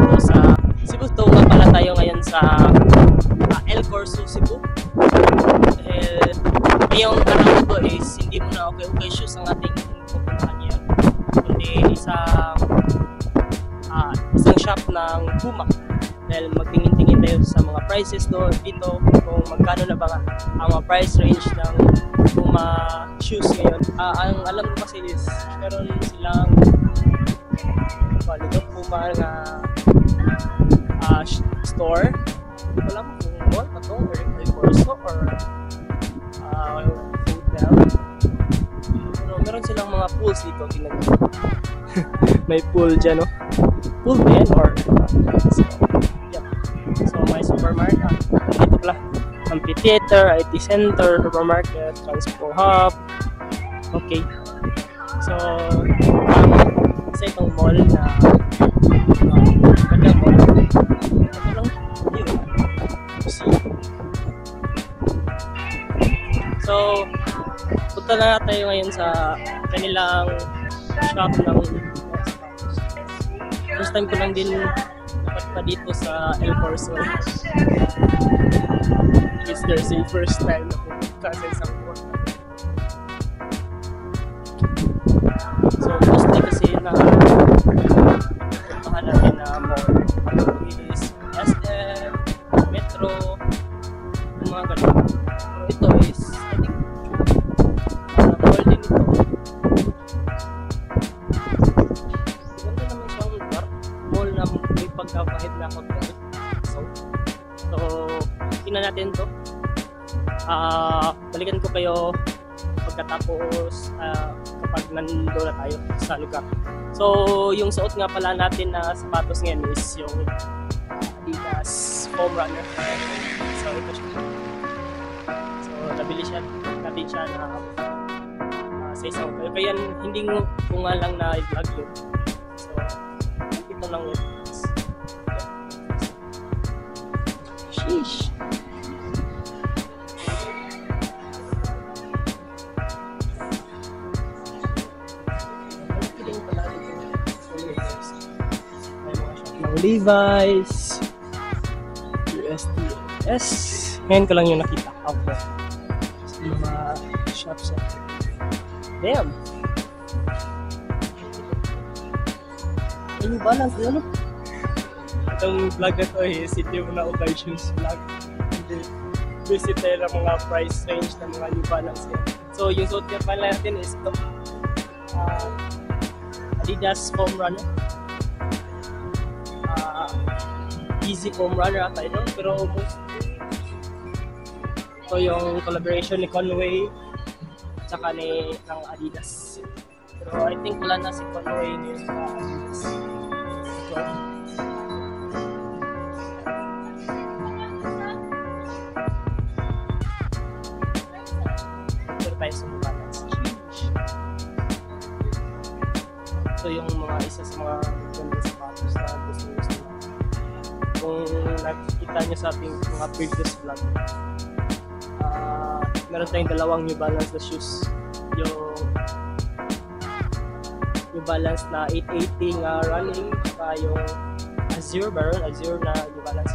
dito sa Cebu. So nga pala tayo ngayon sa El Corso, Cebu. Dahil ngayong araw ko is hindi mo na okay shoes ang ating pupuntahan ngayon, kundi isang shop ng Puma. Dahil magtingin-tingin tayo sa mga prices dito kung magkano na ba ang mga price range ng Puma shoes ngayon. Ang alam ko kasi is meron silang Puma nga store. Hindi ko alam kung mall pa to or El Corso or hotel. Pero meron silang mga pools dito. Tingnan mo. May pool dyan, no? Pool ba yan? Or so, yeah. So may supermarket. Dito pala. Amphitheater, IT center, supermarket, transport hub. Okay. So, isa itong mall na ganda mall. Ito lang yun. So, punta na tayo ngayon sa kanilang shop ng first time ko lang din napadpa dito sa El Corso. It's their first time na pumunta sa isang mall. So, mostly kasi na puntahan natin na mall is SM, Metro, yung mga ganun. Pero ito is, I think, mall din ito. Ganda naman siyang lugar. Mall na may pagkakahit na hotel. So, tingnan natin to. Balikan ko kayo pagkatapos kapag nandun na tayo sa lugar. So, yung suot nga pala natin na sapatos ngayon is yung Adidas Foam Runner. So, ito siya. So, nabili natin siya na sa isang kayo. Kaya hindi ko nga lang na i-vlog yun. So, ito lang yun. Sheesh! Levi's, USTS. Ngayon ko lang yung nakita out there sa mga shops. Damn! Ano ba lang? Ano? Itong vlog na to is hindi mo na okay shoes vlog. Hindi visit tayo ng mga price range ng mga New Balance yan. So yung suot niya pala natin is ito. Adidas Foam Runner. Easy Foam Runner ata ito, pero ito yung collaboration ni Conway tsaka ng Adidas. Pero I think wala na si Conway ngayon sa Adidas. Ito tayo sa New Balance. Ito yung mga isa sa mga ganda sapatos na gusto na. Kung nakikita nyo sa ating mga previous vlog, meron tayong dalawang New Balance na shoes. Yung New Balance na 880 nga running, saka yung Azure na New Balance.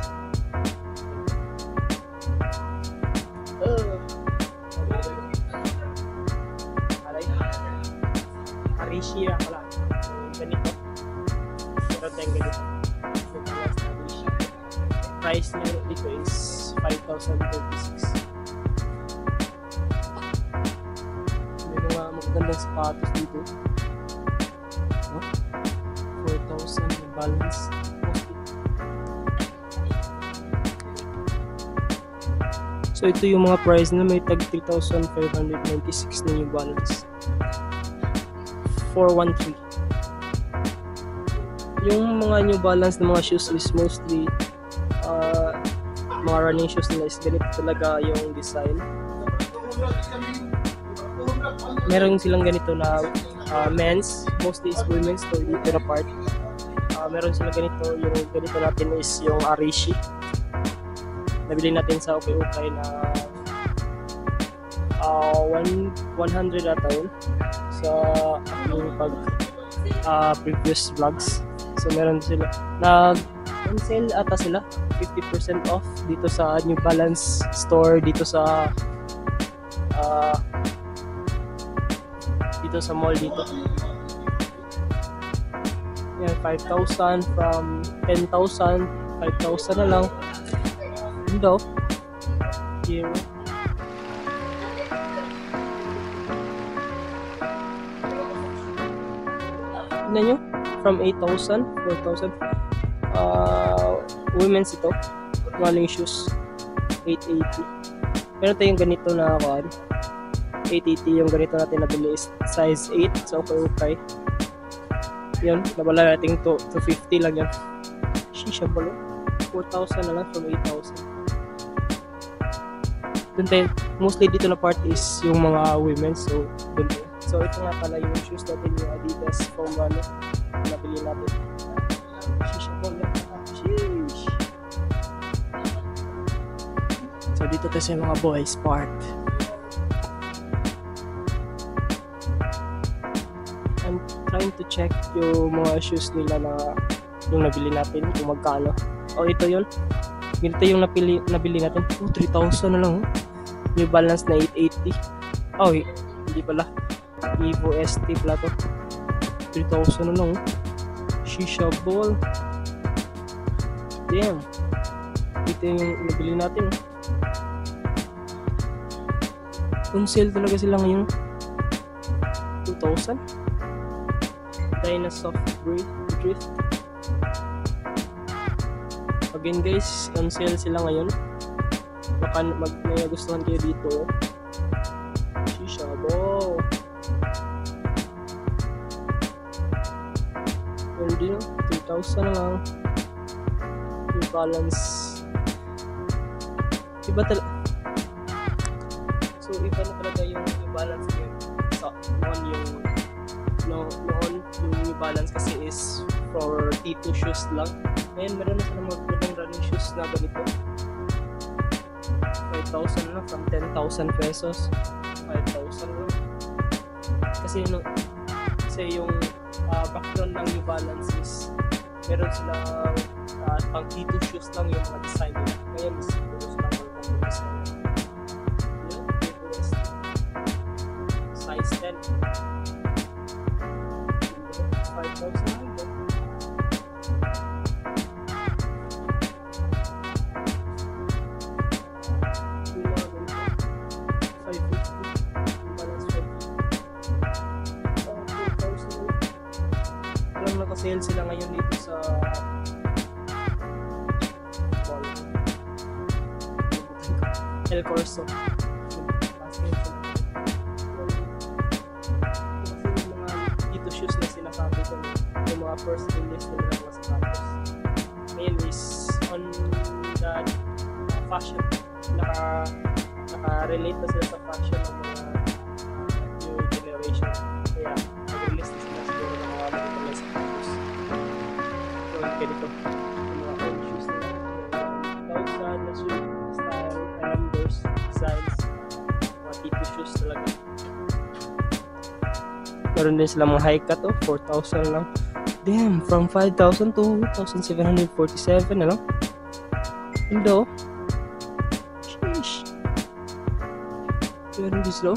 Arishi na pala. Ganito. Meron tayong ganito. Price niya dito is 5,036. May mga magagandang sapatos dito. 4,000 balance. So ito yung mga price na may tag 3,596 na yung balance. 413. Yung mga New Balance na mga shoes is mostly mga running shoes nila is ganito talaga yung design. Meron silang ganito na men's, mostly is women's, so dito na part. Meron silang ganito, yung ganito natin is yung Arishi. Nabili natin sa okay na 100 ata yun sa aking previous vlogs. So meron sila On sale ata sila, 50% off dito sa New Balance store dito sa mall dito. Yan, 5,000 from 10,000, 5,000 na lang. Yun daw. Here. Tignan nyo, from 8,000, 4,000. Women's ito, running shoes, 880. Meron tayong ganito na 880 yung ganito natin nabili is size 8 sa okay. Yun, nabala natin to 250 lang yan. Shisha balo, 4,000 na lang from 8,000. Dun tayo, mostly dito na part is yung mga women, so dun tayo. So ito nga pala yung shoes natin, yung Adidas foam ano, nabili natin. Shisha balo, sheesh. So dito tayo sa mga boys part. I'm trying to check yung mga shoes nila na yung nabili natin, kung magkano. Oh, ito yun. Ganito yung nabili natin. 3,000 na lang. New Balance na 880. Oh, hindi pala. Evo ST pala to. 3,000 na lang. Shisha ball. Damn. Ito yung nabili natin. On sale talaga sila ngayon. 2,000. Dinosaur Drift. Again guys, on sale sila ngayon. Baka may gustuhan kayo dito. Shisha bo. Hindi no, 3,000 na lang. New Balance. Iba talaga. So iba na talaga yung New Balance ngayon. So, noon yung New Balance kasi is for T2 shoes lang. Ngayon meron na sila mga running shoes na ganito. 5,000 na from 10,000 pesos. 5,000 na. Kasi yung background ng New Balance is meron sila pang T2 shoes lang yung mga design nila. Ngayon is puro sila yung design. Size 10. 5,000 na. Sale sila ngayon dito sa El Corso. Kasi yung mga dito shoes na sinasabi ko, yung mga first release nila ng mga sapatos. Ngayon is on the fashion. Naka-relate na sila sa fashion ng mga new generation. Kaya nag-release na sila siguro ng mga magandang sapatos. So ganito yung mga old shoes nila. Thousand na shoes, style, numbers, designs, mga tipo shoes talaga. Meron din sila mga high cut 4,000 lang. Damn, from 5,000 to 1,747 na lang. Hindi sheesh. Meron din sila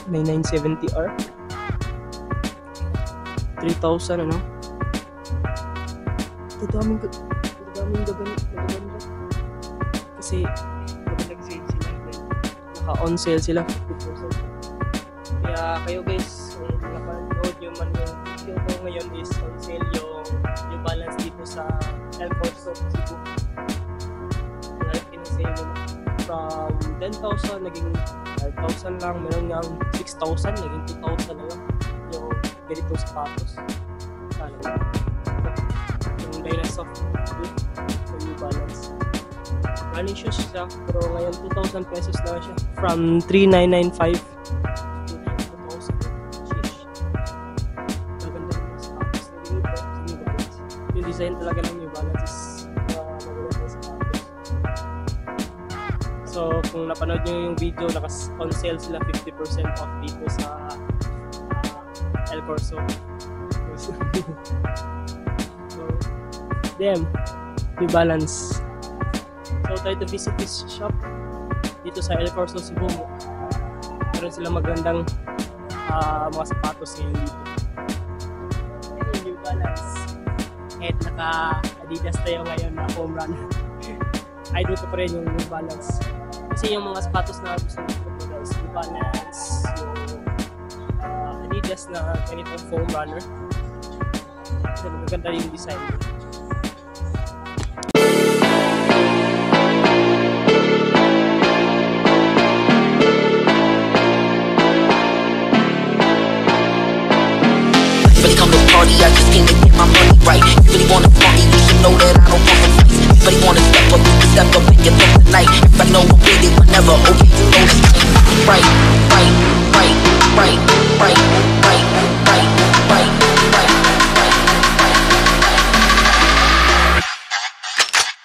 may 970R 3,000 ano. Daming gaganda kasi maganda kasi sila, naka-on sale sila 50%. Kaya kayo guys, kung napanood nyo man yung video ko ngayon is on sale yung New Balance dito sa El Corso, Cebu. Pinasale mo from 10,000 naging 5,000 lang, meron nga 6,000 naging 2,000 na lang yung ganitong sapatos. Yung Dinosaur Drift yung New Balance running shoes siya, pero ngayon 2,000 pesos na siya from 3,995. 2,000. Sheesh. Maganda yung sapatos na ganito sa New Balance. Yung design talaga ng New Balance is maganda yung sapatos. So kung napanood nyo yung video, on sale sila 50% off dito sa El Corso. So Damn, New Balance. So try to visit this shop dito sa El Corso, Cebu. Meron sila magandang mga sapatos ngayon dito. Hey, New Balance. At naka-Adidas tayo ngayon na foam runner. Idol ko pa rin yung New Balance. Kasi yung mga sapatos na gusto ko guys, New Balance, yung Adidas na ganitong foam runner. Kasi maganda yung design. I just came to get my money right. You really wanna party, you should know that I don't fuck with fights. Everybody wanna step up, you can step up and get up tonight. If I know I'm with it, whenever, okay, you know that's right. Right, right, right, right, right, right, right, right, right, right.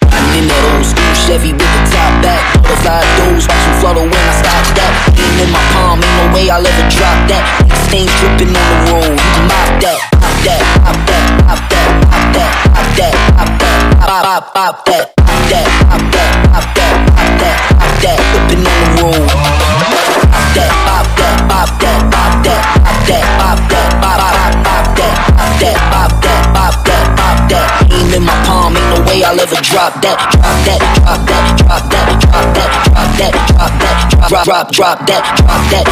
I'm in that old school Chevy with the top back. Butterfly doors, watch them flutter when I stop that. Aim in my palm, ain't no way I'll ever drop that. Stains dripping on the road, you can mop that. That, pop that, pop that, pop that, pop that, pop that, pop, pop that, pop that, pop that, pop that, pop that, pop that, whipping on the road. Pop that, pop that, pop that, pop that, pop that, pop that, pop, pop that, pop that, pop that, pop that, pop that. Aim in my palm, ain't no way I'll ever drop that. Drop that, drop that, drop that, drop that, drop that, drop that, drop that, drop that, drop that,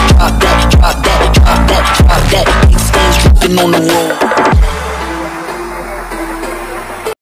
drop that, drop that, drop that. Big stains dripping on the road.